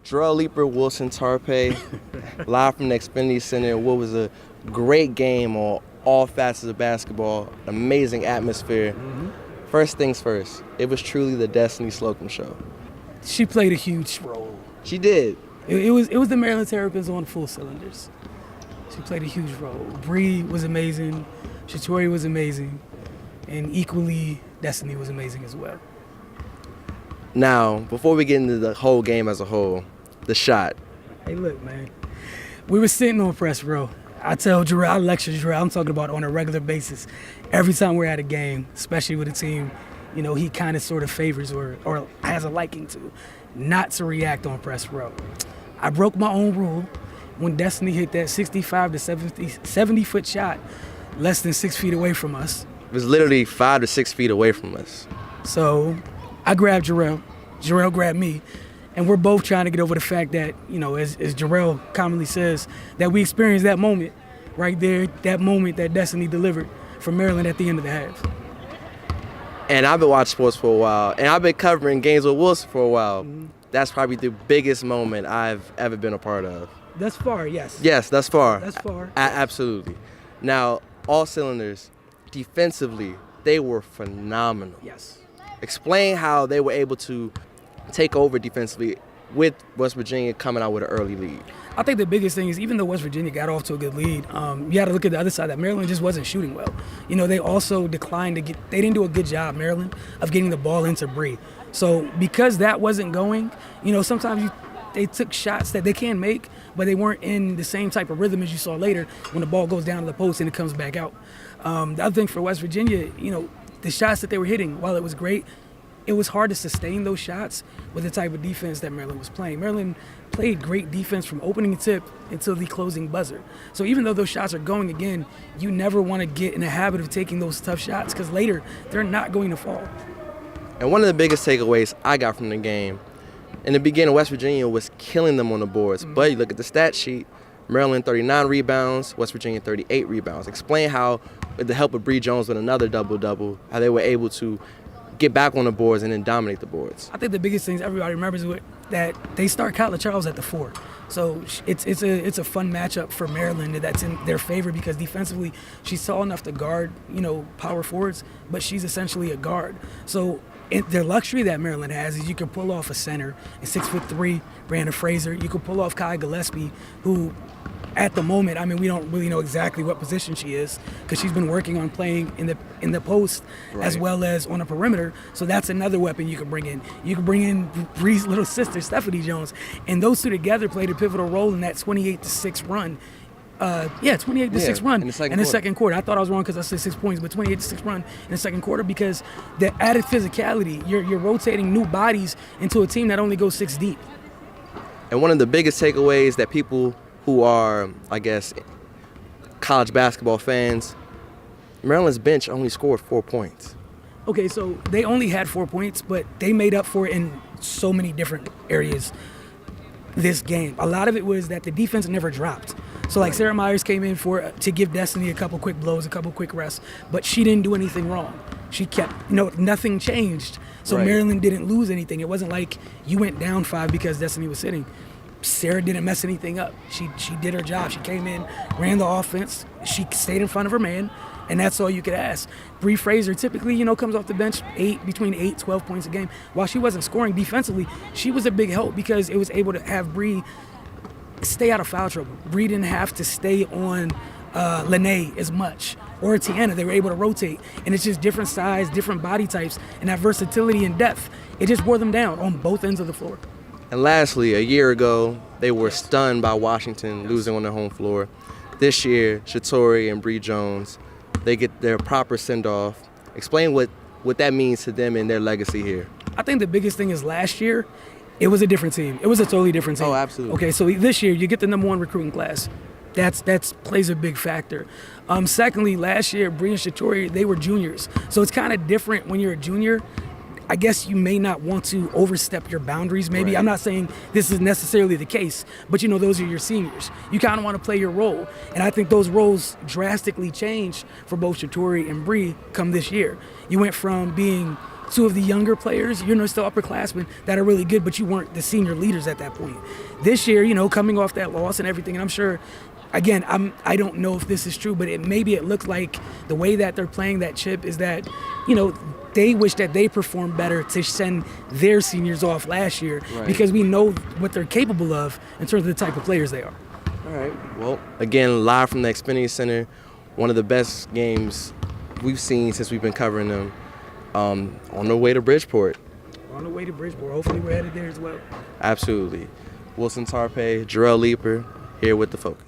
Jerrell Leeper, Wilson Tarpeh, live from the Xfinity Center. What was a great game on all facets of basketball, amazing atmosphere. First things first, it was truly the Destiny Slocum show. She played a huge role. She did. It was the Maryland Terrapins on full cylinders. She played a huge role. Bree was amazing, Shatori was amazing, and equally, Destiny was amazing as well. Now, before we get into the whole game as a whole, the shot. Hey, look, man. We were sitting on press row. I tell Jerrell, I lecture Jerrell, I'm talking about on a regular basis. Every time we're at a game, especially with a team, you know, he kind of sort of favors or has a liking to, not to react on press row. I broke my own rule when Destiny hit that 65 to 70-foot shot less than 6 feet away from us. It was literally 5 to 6 feet away from us. So I grabbed Jerrell. Jerrell grabbed me. And we're both trying to get over the fact that, you know, as Jerrell commonly says, that we experienced that moment right there, that moment that Destiny delivered for Maryland at the end of the half. And I've been watching sports for a while, and I've been covering games with Wilson for a while. That's probably the biggest moment I've ever been a part of. Thus far, yes. Yes, thus far. Thus far. Absolutely. Now, all cylinders, defensively, they were phenomenal. Yes. Explain how they were able to take over defensively with West Virginia coming out with an early lead. I think the biggest thing is even though West Virginia got off to a good lead, you got to look at the other side that Maryland just wasn't shooting well. You know, they also declined they didn't do a good job, Maryland, of getting the ball into Bree. So because that wasn't going, you know, sometimes they took shots that they can make, but they weren't in the same type of rhythm as you saw later when the ball goes down to the post and it comes back out. The other thing for West Virginia, you know, the shots that they were hitting, while it was great, it was hard to sustain those shots with the type of defense that Maryland was playing. Maryland played great defense from opening tip until the closing buzzer. So even though those shots are going again, you never want to get in the habit of taking those tough shots because later they're not going to fall. And one of the biggest takeaways I got from the game, in the beginning, West Virginia was killing them on the boards. But you look at the stat sheet, Maryland 39 rebounds, West Virginia 38 rebounds. Explain how, with the help of Bree Jones with another double-double, how they were able to get back on the boards and then dominate the boards. I think the biggest things everybody remembers is that they start Kyla Charles at the 4. So it's a fun matchup for Maryland that's in their favor because defensively she's tall enough to guard, you know, power forwards, but she's essentially a guard. So the luxury that Maryland has is you can pull off a center, a 6'3" Brandon Fraser. You can pull off Kai Gillespie, who at the moment, I mean, we don't really know exactly what position she is because she's been working on playing in the post as well as on a perimeter. So that's another weapon you can bring in. You can bring in Bree's little sister, Stephanie Jones, and those two together played a pivotal role in that 28-6 run. 28-6 run in the second quarter. I thought I was wrong because I said 6 points, but 28-6 run in the second quarter because the added physicality, you're rotating new bodies into a team that only goes 6 deep. And one of the biggest takeaways that people who are, I guess, college basketball fans, Maryland's bench only scored 4 points. Okay, so they only had 4 points, but they made up for it in so many different areas this game. A lot of it was that the defense never dropped. So like Sarah Myers came in to give Destiny a couple quick blows, a couple quick rests, but she didn't do anything wrong. She kept, nothing changed. So Maryland didn't lose anything. It wasn't like you went down 5 because Destiny was sitting. Sarah didn't mess anything up. She did her job. She came in, ran the offense. She stayed in front of her man, and that's all you could ask. Bree Fraser typically, comes off the bench between 8, 12 points a game. While she wasn't scoring defensively, she was a big help because it was able to have Bree stay out of foul trouble. Bree didn't have to stay on Lene as much or Tiana. They were able to rotate, and it's just different size, different body types, and that versatility and depth. It just wore them down on both ends of the floor. And lastly, a year ago, they were stunned by Washington losing on their home floor. This year, Shatori and Bree Jones, they get their proper send-off. Explain what that means to them and their legacy here. I think the biggest thing is last year, it was a different team. It was a totally different team. Oh, absolutely. Okay, so this year, you get the number 1 recruiting class. That plays a big factor. Secondly, last year, Bree and Shatori, they were juniors. So it's kind of different when you're a junior. I guess you may not want to overstep your boundaries, maybe. Right. I'm not saying this is necessarily the case, but those are your seniors. You kind of want to play your role. And I think those roles drastically changed for both Shatori and Bree come this year. You went from being two of the younger players, still upperclassmen that are really good, but you weren't the senior leaders at that point. This year, coming off that loss and everything, and I'm sure, again, I don't know if this is true, but maybe it looks like the way that they're playing that chip is that, they wish that they performed better to send their seniors off last year, because we know what they're capable of in terms of the type of players they are. All right. Well, again, live from the Xfinity Center, one of the best games we've seen since we've been covering them. On the way to Bridgeport. On the way to Bridgeport. Hopefully we're headed there as well. Absolutely. Wilson Tarpeh, Jerrell Leeper, here with the Focus.